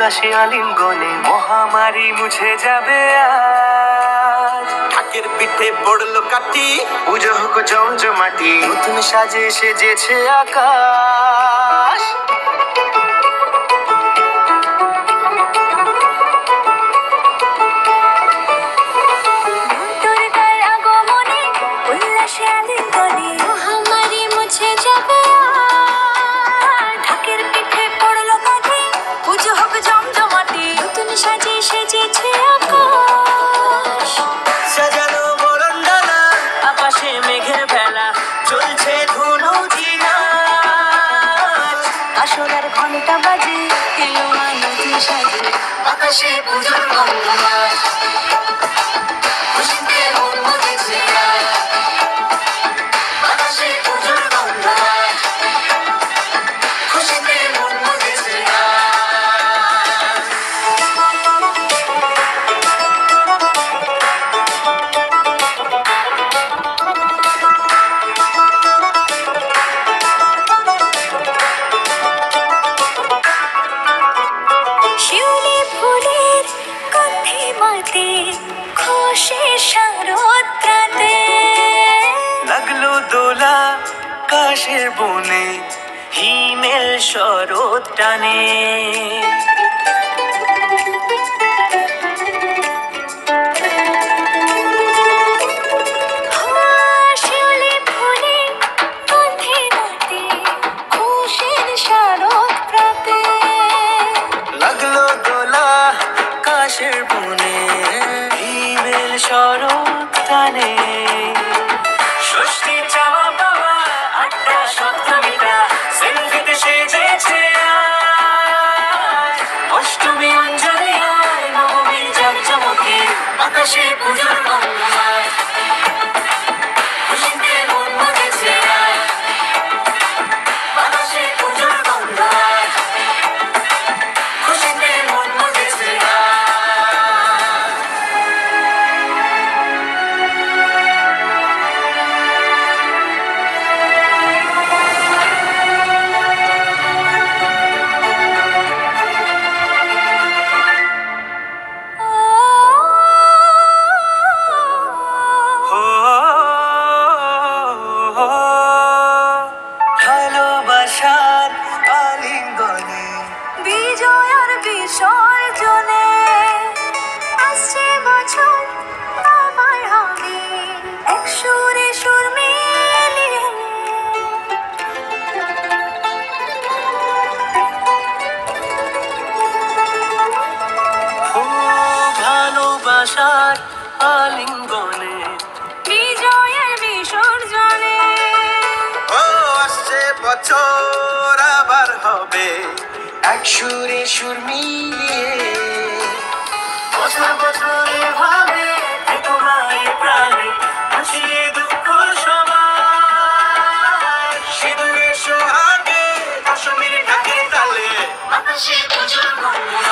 আকাশে আলিঙ্গনে মহামারী মুছে যাবে আজ। ঢাকের পিঠে পড়লো কাঠি, পুজো হোক জমজমাটি, নতুন সাজে সেজেছে আকাশ। মহামারী মুছে যাবে আজ। ঢাকের পিঠে পড়লো কাঠি, পুজো হোক জমজমাটি, নতুন সাজে সেজেছে আকাশ। সাজানো বরণডালা, আকাশে মেঘের ভেলা, চলছে ধুনুচি নাচ। আসরের ঘন্টা বাজে, এলো মা নতুন সাজে, আকাশে পুজোর গন্ধ। খুশিতে মন মজেছে আজ, আকাশে পুজোর গন্ধ। খুশিতে মন মজেছে আজ। শিউলি ফুলের গন্ধে মাতে, খুশি শারদরাতে। লাগলো দোলা কাশের বনে, হিমেল শরৎ টানে। শিউলি ফুলের গন্ধে মাতে, খুশির শারদরাতে। লাগলো দোলা কাশের বনে, হিমেল শরৎ টানে। ষষ্ঠী চাওয়া পাওয়া আটটা সপ্তমীটা, সেলফিতে সেজেছে আজ। অষ্টমী অঞ্জলি হয়, নবমী জাঁকজমকে, আকাশে পুজোর গন্ধ। খুশিতে মন মজেছে আজ, আকাশে পুজোর গন্ধ। খুশিতে মন মজেছে আজ। ভালোবাসার আলিঙ্গনে বিজয় আর বিসর্জনে আসছে বছর আবার হবে, এক সুরে সুর মিলিয়ে। ও ভালোবাসার আলিঙ্গনে বিজয় আর বিসর্জনে ও আসছে বছর আবার হবে, এক সুরে সুর মিলিয়ে। বছর বছর এভাবে তোমার প্রাণে হাসিয়ে দুঃখ সবাই। সিঁদুরে সোহাগে, দশমীর ঢাকের তালে, আকাশে পুজোর গন্ধ।